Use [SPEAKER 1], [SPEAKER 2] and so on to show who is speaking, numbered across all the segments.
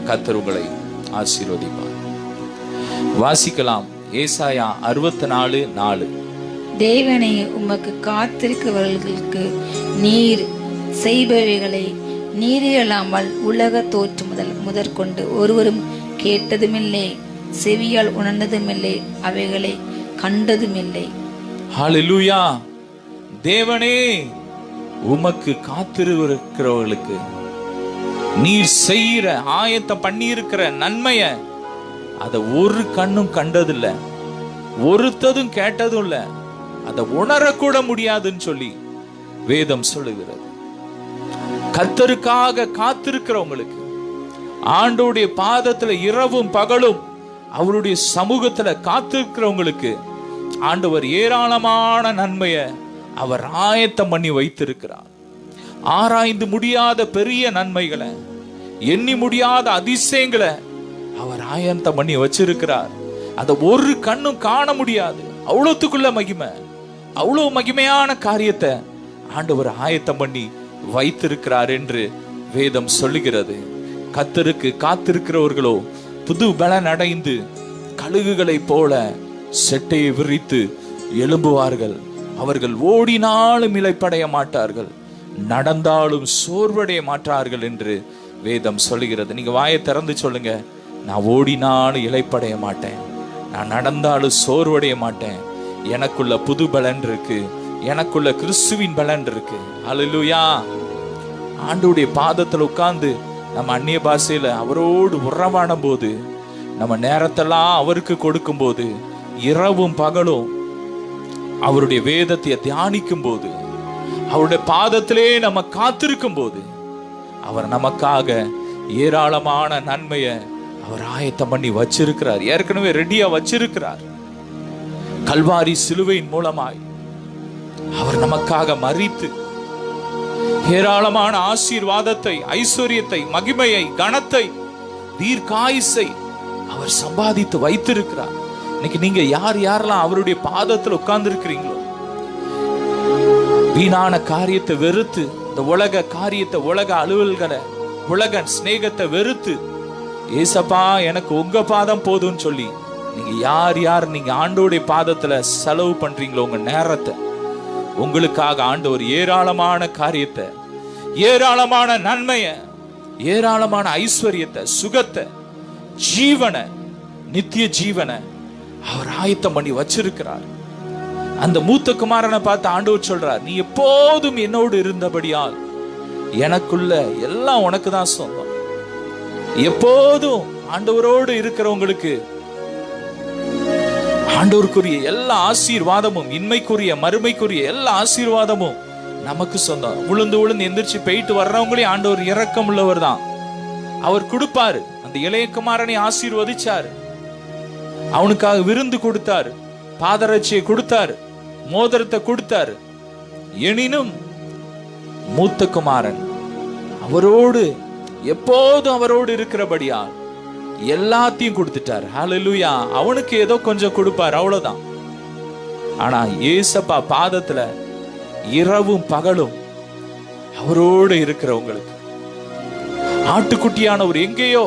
[SPEAKER 1] கர்த்தர் உங்களை ஆசீர்வதிப்பார். வாசிக்கலாம். ஏசாயா 64:4.
[SPEAKER 2] தேவனே, உமக்கு காத்திருக்கிறவர்களுக்கு நீர் செய்பவைகளை நீரியலாமல் உலக தோற்று முதற்கொண்டு ஒருவரும் கேட்டதுமில்லை, செவியால் உணர்ந்ததுமில்லை, அவைகளை கண்டதுமில்லை.
[SPEAKER 1] ஹல்லேலூயா. தேவனே, உமக்கு காத்திருக்கிறவர்களுக்கு நீர் செய்யற ஆயத்தம் பண்ணி இருக்கிற நன்மைய அத ஒரு கண்ணும் கண்டதில்ல, ஒருத்ததும் கேட்டதும் இல்ல, அதை உணரக்கூட முடியாதுன்னு சொல்லி வேதம் சொல்லுகிறது. கர்த்தருக்காக காத்திருக்கிறவங்களுக்கு, ஆண்டவருடைய பாதத்துல இரவும் பகலும் அவருடைய சமூகத்துல காத்திருக்கிறவங்களுக்கு ஆண்டவர் ஏராளமான நன்மைய அவர் ஆயத்தம் பண்ணி வைத்திருக்கிறார். ஆராய்ந்து முடியாத பெரிய நன்மைகளை, எண்ணி முடியாத அதிசயங்களை அவர் ஆயத்தம் பண்ணி வச்சிருக்கிறார். அதை ஒரு கண்ணும் காண முடியாது. அவ்வளவுக்குள்ள மகிமை, அவ்வளவு மகிமையான காரியத்தை ஆண்டவர் ஆயத்தம் பண்ணி வைத்திருக்கிறார் என்று வேதம் சொல்லுகிறது. கர்த்தருக்கு காத்திருக்கிறவர்களோ புது பலன் அடைந்து கழுகுகளை போல செட்டையை விரித்து எழும்புவார்கள். அவர்கள் ஓடினாலும் இளைப்படைய மாட்டார்கள், நடந்தாலும் சோர்வடைய மாட்டார்கள் என்று வேதம் சொல்லுகிறது. நீங்க வாயை திறந்து சொல்லுங்க, நான் ஓடினாலும் இளைப்படைய மாட்டேன், நான் நடந்தாலும் சோர்வடைய மாட்டேன், எனக்குள்ள புது பலன் இருக்கு, எனக்குள்ள கிறிஸ்துவின் பலன் இருக்கு. ஹல்லேலூயா. ஆண்டவருடைய பாதத்துல உட்கார்ந்து நம்ம அந்நிய பாஷையில அவரோடு உறவாடும் போது, நம்ம நேரத்தெல்லாம் அவருக்கு கொடுக்கும் போது, இரவும் பகலும் அவருடைய வேதத்தை தியானிக்கும் போது, அவருடைய பாதத்திலே நம்ம காத்திருக்கும் போது, அவர் நமக்காக ஏராளமான நன்மைய அவர் ஆயத்தம் பண்ணி வச்சிருக்கிறார். ஏற்கனவே ரெடியா வச்சிருக்கிறார். கல்வாரி சிலுவையின் மூலமாய் அவர் நமக்காக மரித்து ஏராளமான ஆசீர்வாதத்தை, ஐஸ்வர்யத்தை, மகிமையை, கனத்தை, தீர்க்காயுசை அவர் சம்பாதித்து வைத்திருக்கிறார். இன்னைக்கு நீங்க யாரெல்லாம் அவருடைய பாதத்தில் உட்கார்ந்து இருக்கிறீங்களோ, வீணான காரியத்தை வெறுத்து, இந்த உலக காரியத்தை, உலக அலுவல்களை, உலக சிநேகத்தை வெறுத்து, ஏசப்பா எனக்கு உங்க பாதம் போதும்னு சொல்லி நீங்க யார் நீங்க ஆண்டோடைய பாதத்துல செலவு பண்றீங்களோ உங்க நேரத்தை, உங்களுக்காக ஆண்டவர் ஏராளமான காரியத்தை, ஏராளமான நன்மைய, ஏராளமான ஐஸ்வர்யத்தை, சுகத்தை, ஜீவனை, நித்திய ஜீவனை அவர் ஆயத்தம் பண்ணி வச்சிருக்கிறார். அந்த மூத்த குமாரனை பார்த்து ஆண்டவர் சொல்றார், நீ எப்போதும் என்னோடு இருந்தபடியால் எனக்குள்ள எல்லாம் உனக்கு தான் சொந்தம். எப்போதும் ஆண்டவரோடு இருக்கிறவங்களுக்கு ஆண்டவருக்குரிய எல்லா ஆசீர்வாதமும், இன்மைக்குரிய மறுமைக்குரிய எல்லா ஆசீர்வாதமும் நமக்கு சொந்தம். விழுந்து விழுந்து எந்திரிச்சு போயிட்டு வர்றவங்களையும் ஆண்டவர் இரக்கம் உள்ளவர் தான். அவர் கொடுப்பாரு. அந்த இளைய குமாரனை ஆசீர்வதிச்சாரு, அவனுக்காக விருந்து கொடுத்தாரு, பாதரட்சியை கொடுத்தாரு, மோதிரத்தை கொடுத்தாரு. எனினும் மூத்த குமாரன் அவரோடு எப்போதும் அவரோடு இருக்கிறபடியா எல்லாத்தையும் கொடுத்துட்டார். ஹல்லேலூயா. அவனுக்கு ஏதோ கொஞ்சம் கொடுப்பார், அவ்வளவுதான். ஆனா ஏசப்பா பாதத்துல இரவும் பகலும் அவரோடு இருக்கிறவங்களுக்கு, ஆட்டுக்குட்டியானவர் எங்கேயோ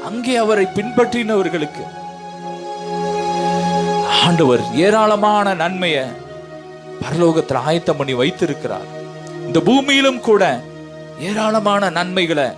[SPEAKER 1] அங்கே அவரை பின்பற்றினவர்களுக்கு ஆண்டவர் ஏராளமான நன்மைய பரலோகத்தில் ஆயத்தம் பண்ணி வைத்திருக்கிறார். இந்த பூமியிலும் கூட ஏராளமான நன்மைகளை